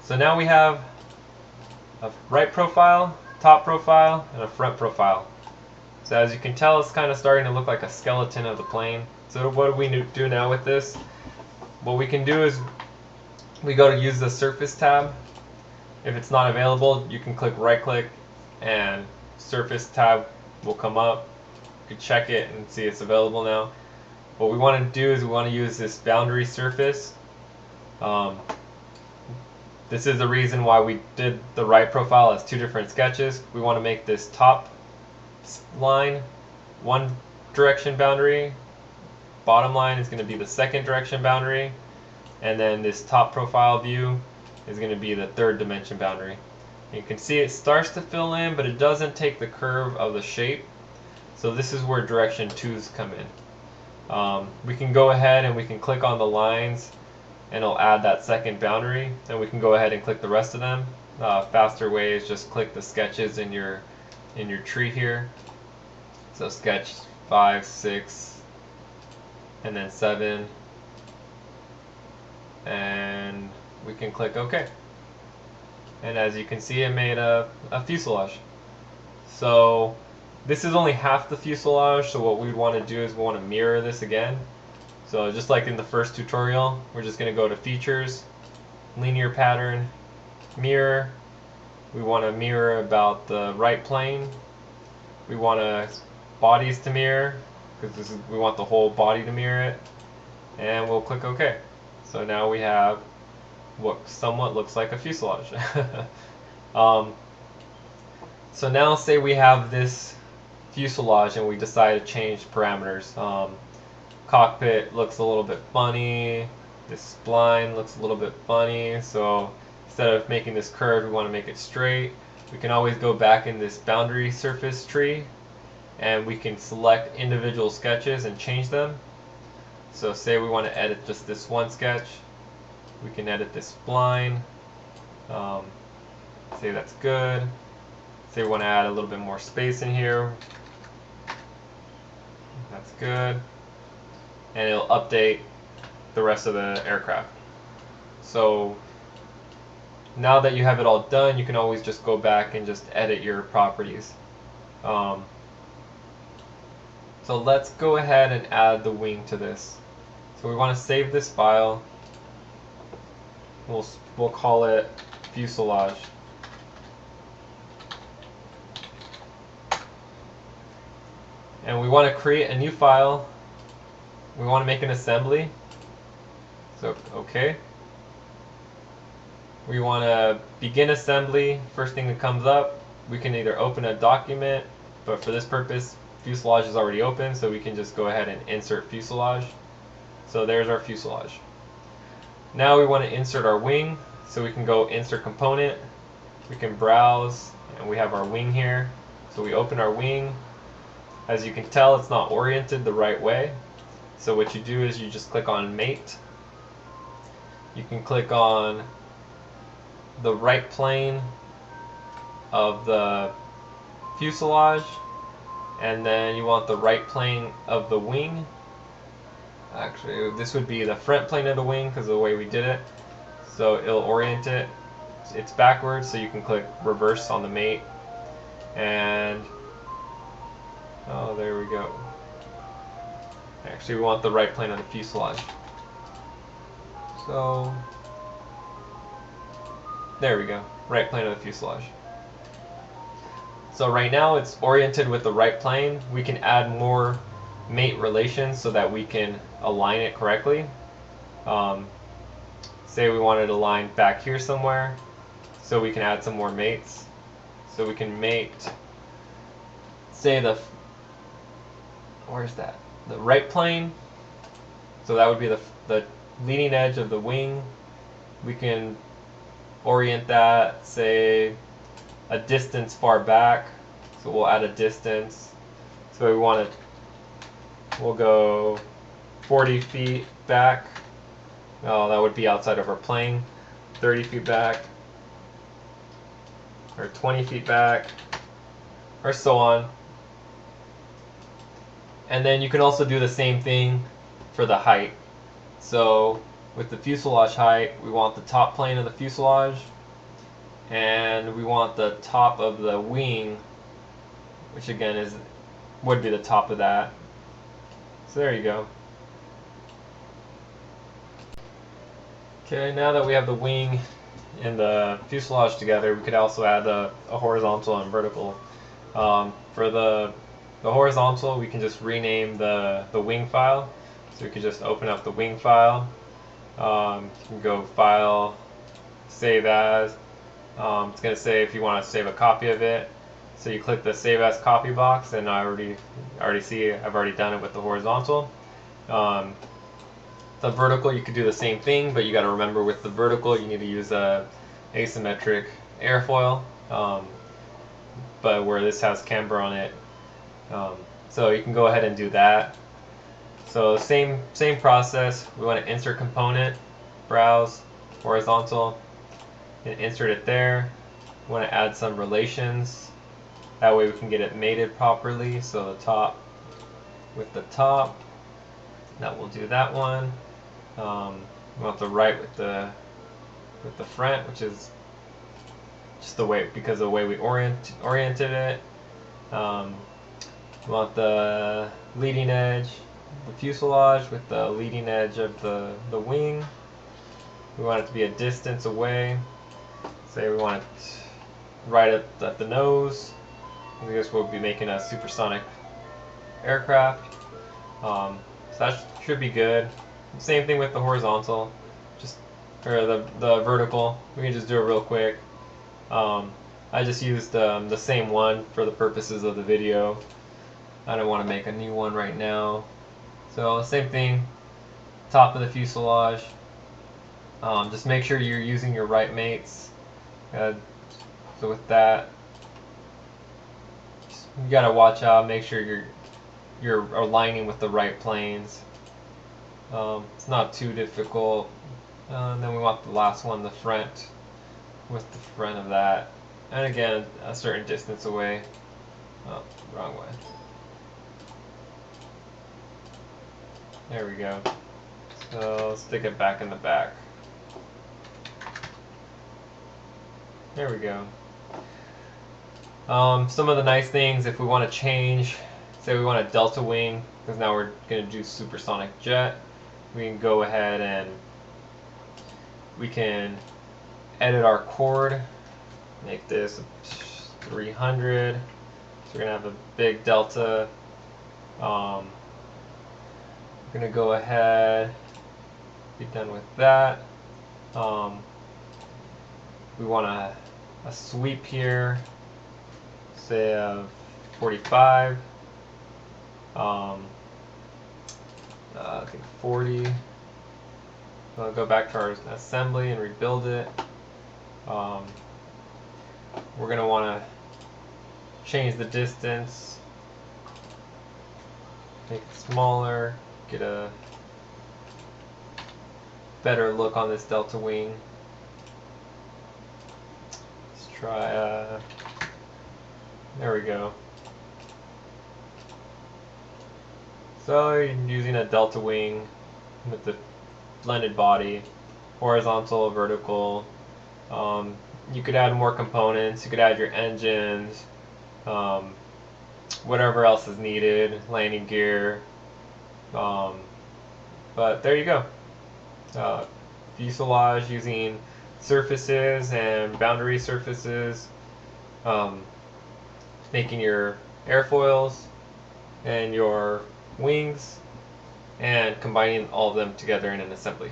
So now we have a right profile, top profile, and a front profile. So as you can tell, it's kind of starting to look like a skeleton of the plane. So what do we do now with this? What we can do is we go to use the surface tab. If it's not available, you can click right click and surface tab will come up. You can check it and see it's available now. What we want to do is we want to use this boundary surface. This is the reason why we did the right profile as two different sketches. We want to make this top line one direction boundary, bottom line is going to be the second direction boundary, and then this top profile view is going to be the third dimension boundary. You can see it starts to fill in, but it doesn't take the curve of the shape. So this is where direction 2's come in. We can go ahead and we can click on the lines and it'll add that second boundary, and we can go ahead and click the rest of them. Faster way is just click the sketches in your tree here. So sketch 5, 6, and then 7, and we can click OK. And as you can see, it made a fuselage. So this is only half the fuselage, so what we want to do is we want to mirror this again. So just like in the first tutorial, we're just going to go to Features, Linear Pattern, Mirror. We want to mirror about the right plane. We want bodies to mirror, because we want the whole body to mirror it. And we'll click OK. So now we have what somewhat looks like a fuselage. So now say we have this fuselage and we decide to change parameters. Cockpit looks a little bit funny, this spline looks a little bit funny, so instead of making this curved, we want to make it straight. We can always go back in this boundary surface tree and we can select individual sketches and change them. So say we want to edit just this one sketch, we can edit this spline, say that's good. Say we want to add a little bit more space in here, that's good. And it'll update the rest of the aircraft. So now that you have it all done, you can always just go back and just edit your properties. So let's go ahead and add the wing to this. So we want to save this file. We'll call it fuselage. And we want to create a new file. We want to make an assembly. So OK. We want to begin assembly. First thing that comes up, we can either open a document, but for this purpose fuselage is already open, so we can just go ahead and insert fuselage. So there's our fuselage. Now we want to insert our wing, so we can go insert component, we can browse, and we have our wing here. So we open our wing. As you can tell, it's not oriented the right way. So what you do is you just click on mate. You can click on the right plane of the fuselage, and then you want the right plane of the wing. Actually, this would be the front plane of the wing because of the way we did it. So it'll orient it. It's backwards, so you can click reverse on the mate. And oh, there we go. Actually, we want the right plane of the fuselage. So there we go, right plane of the fuselage. So right now it's oriented with the right plane. We can add more mate relations so that we can align it correctly. Say we wanted to align back here somewhere, so we can add some more mates. So we can mate, say where's that? The right plane. So that would be the leading edge of the wing. We can orient that, say, a distance far back. So we'll add a distance. So we want to, we'll go 40 feet back. Oh, that would be outside of our plane. 30 feet back, or 20 feet back, or so on. And then you can also do the same thing for the height. So with the fuselage height, we want the top plane of the fuselage and we want the top of the wing, which again would be the top of that. So there you go. Okay, now that we have the wing and the fuselage together, we could also add a horizontal and vertical. For the horizontal, we can just rename the wing file. So we could just open up the wing file. You can go File, Save As. It's going to say if you want to save a copy of it. So you click the Save As Copy box, and I already see I've already done it with the horizontal. The vertical, you could do the same thing, but you got to remember with the vertical, you need to use a asymmetric airfoil. But where this has camber on it, so you can go ahead and do that. So same process. We want to insert component, browse, horizontal, and insert it there. We want to add some relations. That way we can get it mated properly. So the top with the top. That will do that one. We want the right with the front, which is just the way, because of the way we oriented it. We want the leading edge, the fuselage with the leading edge of the wing. We want it to be a distance away. Say we want it right at the nose. I guess we'll be making a supersonic aircraft. So that should be good. Same thing with the horizontal, or the vertical. We can just do it real quick. I just used the same one for the purposes of the video. I don't want to make a new one right now. So same thing, top of the fuselage. Just make sure you're using your right mates. So with that, you gotta watch out. Make sure you're aligning with the right planes. It's not too difficult. And then we want the last one, the front, with the front of that. And again, a certain distance away. Oh, wrong way. There we go. So let's stick it back in the back. There we go. Some of the nice things, if we want to change, say we want a delta wing, because now we're going to do supersonic jet, we can go ahead and we can edit our chord, make this 300. So we're going to have a big delta. We're going to go ahead, be done with that. We want a sweep here, say of 45. I think 40. I'll go back to our assembly and rebuild it. We're going to want to change the distance, make it smaller, get a better look on this delta wing. Let's try, there we go. So you're using a delta wing with the blended body, horizontal, vertical. You could add more components. You could add your engines, whatever else is needed, landing gear. But there you go. Fuselage using surfaces and boundary surfaces, making your airfoils and your wings, and combining all of them together in an assembly.